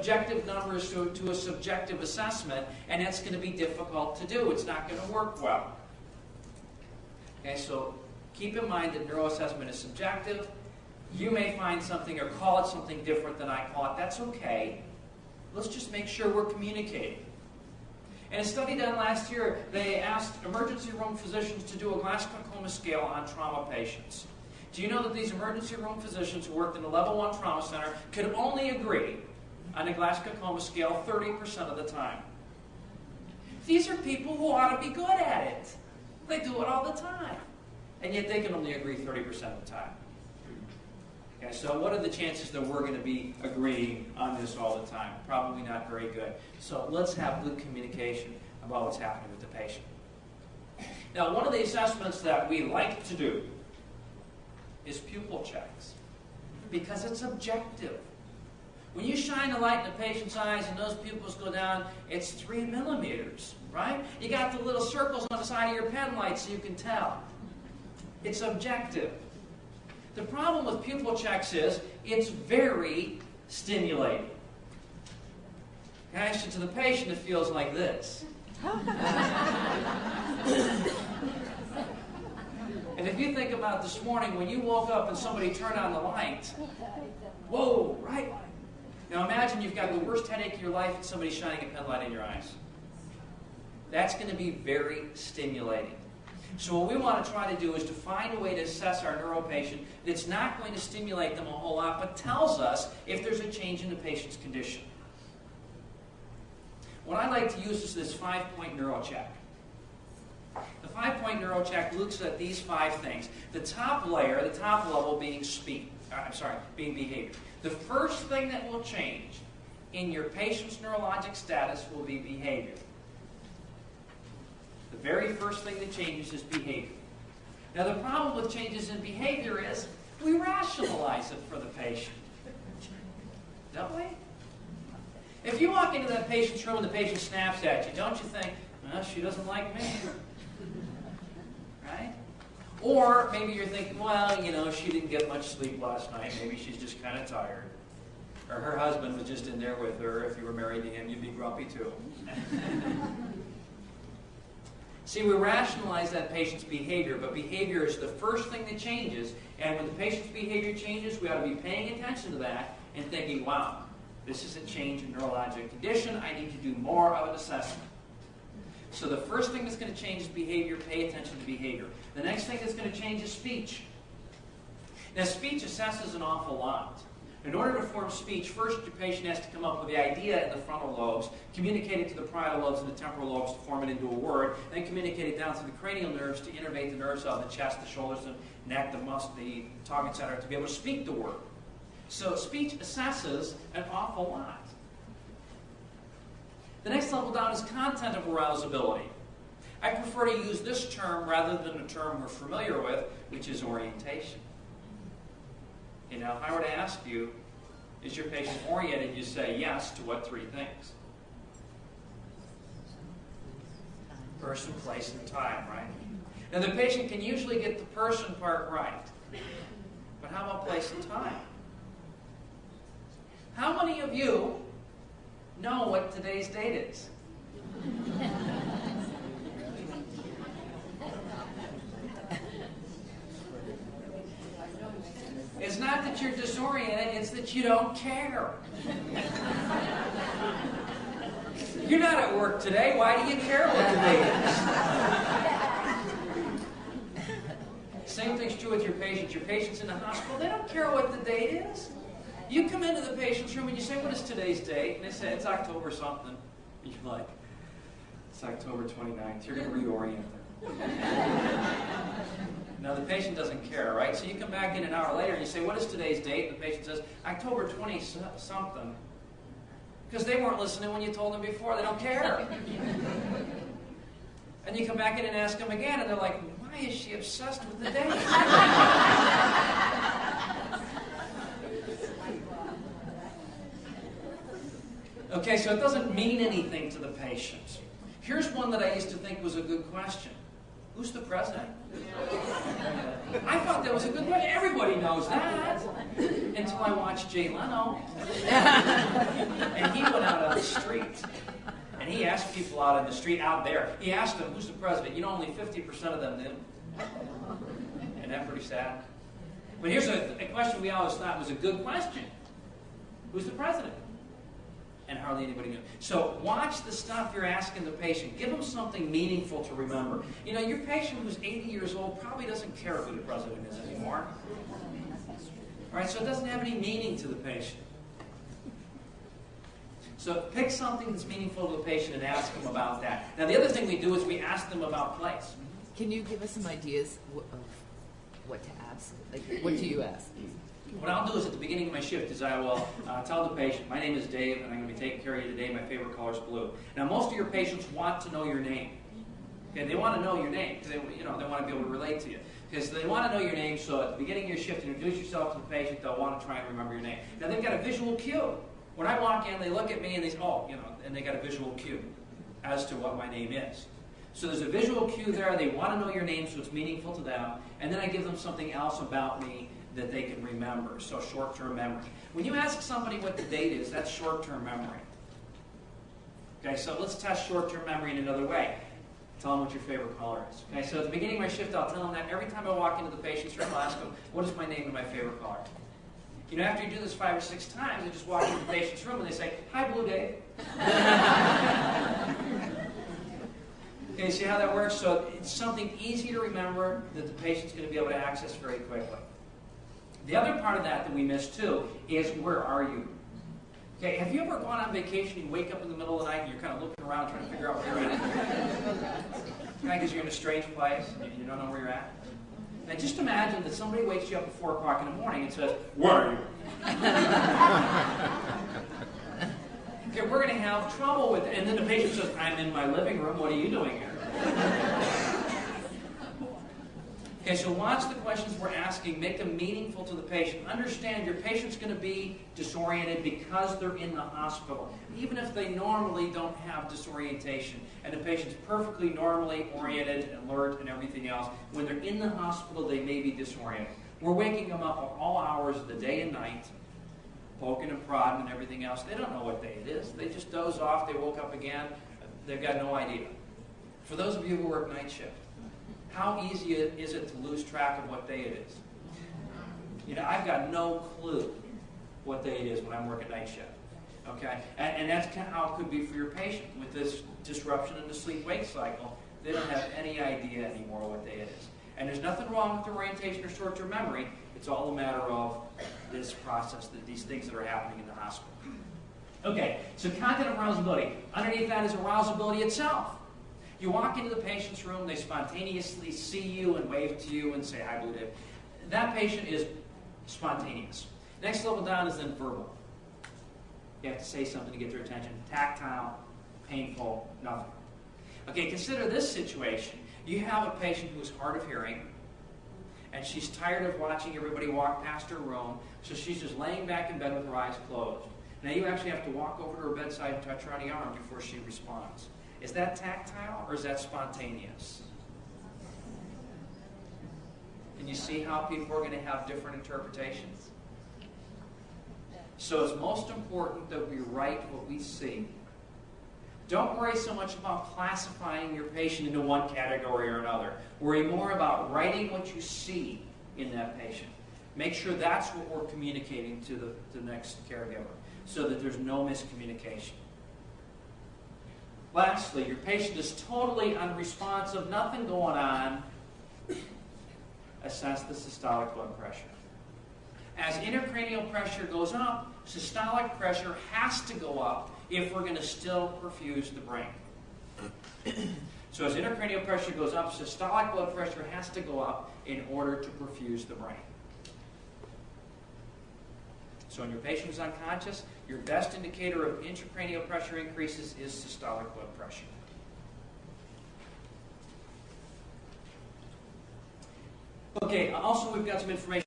objective numbers to a subjective assessment, and that's going to be difficult to do. It's not going to work well. Okay, so keep in mind that neuroassessment is subjective. You may find something or call it something different than I call it. That's okay. Let's just make sure we're communicating. In a study done last year, they asked emergency room physicians to do a Glasgow-Coma scale on trauma patients. Do you know that these emergency room physicians who worked in the level 1 trauma center could only agree on a Glasgow-Coma scale 30% of the time? These are people who ought to be good at it. They do it all the time. And yet they can only agree 30% of the time. Okay, so what are the chances that we're going to be agreeing on this all the time? Probably not very good. So let's have good communication about what's happening with the patient. Now, one of the assessments that we like to do is pupil checks, because it's objective. When you shine a light in the patient's eyes and those pupils go down, it's 3 millimeters, right? You got the little circles on the side of your pen light so you can tell. It's objective. The problem with pupil checks is it's very stimulating. Okay, so to the patient it feels like this. And if you think about this morning when you woke up and somebody turned on the light, whoa, right? Now imagine you've got the worst headache of your life and somebody's shining a pen light in your eyes. That's going to be very stimulating. So what we want to try to do is to find a way to assess our neuro patient that's not going to stimulate them a whole lot, but tells us if there's a change in the patient's condition. What I like to use is this 5-point neuro check. The 5-point neuro check looks at these 5 things. The top layer, the top level being being behavior. The first thing that will change in your patient's neurologic status will be behavior. The very first thing that changes is behavior. Now the problem with changes in behavior is we rationalize it for the patient. Don't we? If you walk into that patient's room and the patient snaps at you, don't you think, well, she doesn't like me? Right? Or maybe you're thinking, well, you know, she didn't get much sleep last night. Maybe she's just kind of tired. Or her husband was just in there with her. If you were married to him, you'd be grumpy too. See, we rationalize that patient's behavior, but behavior is the first thing that changes. And when the patient's behavior changes, we ought to be paying attention to that and thinking, wow, this is a change in neurologic condition. I need to do more of an assessment. So the first thing that's going to change is behavior. Pay attention to behavior. The next thing that's going to change is speech. Now, speech assesses an awful lot. In order to form speech, first your patient has to come up with the idea in the frontal lobes, communicate it to the parietal lobes and the temporal lobes to form it into a word, then communicate it down to the cranial nerves to innervate the nerves of the chest, the shoulders, the neck, the muscle, the tongue, etc., to be able to speak the word. So speech assesses an awful lot. The next level down is content of arousability. I prefer to use this term rather than a term we're familiar with, which is orientation. You know, if I were to ask you, is your patient oriented, you say yes to what 3 things? Person, place, and time, right? Now the patient can usually get the person part right. But how about place and time? How many of you know what today's date is? It's not that you're disoriented, it's that you don't care. You're not at work today, why do you care what the date is? Same thing's true with your patients. Your patient's in the hospital, they don't care what the date is. You come into the patient's room and you say, what is today's date? And they say, it's October something. And you're like, it's October 29th. You're going to reorient them. Now, the patient doesn't care, right? So you come back in an hour later and you say, what is today's date? And the patient says, October 20-something. Because they weren't listening when you told them before. They don't care. And you come back in and ask them again, and they're like, why is she obsessed with the date? Okay, so it doesn't mean anything to the patient. Here's one that I used to think was a good question. Who's the president? I thought that was a good question. Everybody knows that. Until until I watched Jay Leno. And he went out on the street. And he asked people out on the street out there. He asked them, who's the president? You know, only 50% of them knew. Isn't that pretty sad? But here's a question we always thought was a good question. Who's the president? And hardly anybody knew. So watch the stuff you're asking the patient. Give them something meaningful to remember. You know, your patient who's 80 years old probably doesn't care who the president is anymore. All right, so it doesn't have any meaning to the patient. So pick something that's meaningful to the patient and ask them about that. Now, the other thing we do is we ask them about place. Can you give us some ideas of what to ask? Like, what do you ask? What I'll do is at the beginning of my shift is I will tell the patient, my name is Dave, and I'm going to be taking care of you today. My favorite color is blue. Now, most of your patients want to know your name. Okay, they want to know your name because they want to be able to relate to you. Because they want to know your name, so at the beginning of your shift, introduce yourself to the patient. They'll want to try and remember your name. Now, they've got a visual cue. When I walk in, they look at me and they say, and they got a visual cue as to what my name is. So there's a visual cue there. They want to know your name, so it's meaningful to them. And then I give them something else about me that they can remember, so short-term memory. When you ask somebody what the date is, that's short-term memory. Okay, so let's test short-term memory in another way. Tell them what your favorite color is. Okay, so at the beginning of my shift, I'll tell them that. Every time I walk into the patient's room, I'll ask them, what is my name and my favorite color? You know, after you do this 5 or 6 times, you just walk into the patient's room and they say, hi, Blue Dave. Okay, see how that works? So it's something easy to remember that the patient's going to be able to access very quickly. The other part of that we miss too is where are you? Okay, have you ever gone on vacation and you wake up in the middle of the night and you're kind of looking around trying to figure out where you're at? Because you're in a strange place and you don't know where you're at? Now just imagine that somebody wakes you up at 4 o'clock in the morning and says, where are you? Okay, we're going to have trouble with it. And then the patient says, I'm in my living room. What are you doing here? Okay, so watch the questions we're asking. Make them meaningful to the patient. Understand your patient's going to be disoriented because they're in the hospital. Even if they normally don't have disorientation, and the patient's perfectly normally oriented, alert, and everything else, when they're in the hospital, they may be disoriented. We're waking them up at all hours of the day and night, poking and prodding and everything else. They don't know what day it is. They just doze off. They woke up again. They've got no idea. For those of you who work night shift, how easy is it to lose track of what day it is? You know, I've got no clue what day it is when I'm working night shift. Okay? And that's kind of how it could be for your patient. With this disruption in the sleep-wake cycle, they don't have any idea anymore what day it is. And there's nothing wrong with the orientation or short-term memory. It's all a matter of this process, these things that are happening in the hospital. Okay, so content of arousability. Underneath that is arousability itself. You walk into the patient's room, they spontaneously see you and wave to you and say, hi, Blue Dave. That patient is spontaneous. Next level down is then verbal. You have to say something to get their attention. Tactile, painful, nothing. Okay, consider this situation. You have a patient who is hard of hearing, and she's tired of watching everybody walk past her room, so she's just laying back in bed with her eyes closed. Now you actually have to walk over to her bedside and touch her on the arm before she responds. Is that tactile or is that spontaneous? Can you see how people are going to have different interpretations? So it's most important that we write what we see. Don't worry so much about classifying your patient into one category or another. Worry more about writing what you see in that patient. Make sure that's what we're communicating to the next caregiver so that there's no miscommunication. Lastly, your patient is totally unresponsive, nothing going on. Assess the systolic blood pressure. As intracranial pressure goes up, systolic pressure has to go up if we're going to still perfuse the brain. So as intracranial pressure goes up, systolic blood pressure has to go up in order to perfuse the brain. So when your patient is unconscious, your best indicator of intracranial pressure increases is systolic blood pressure. Okay, also we've got some information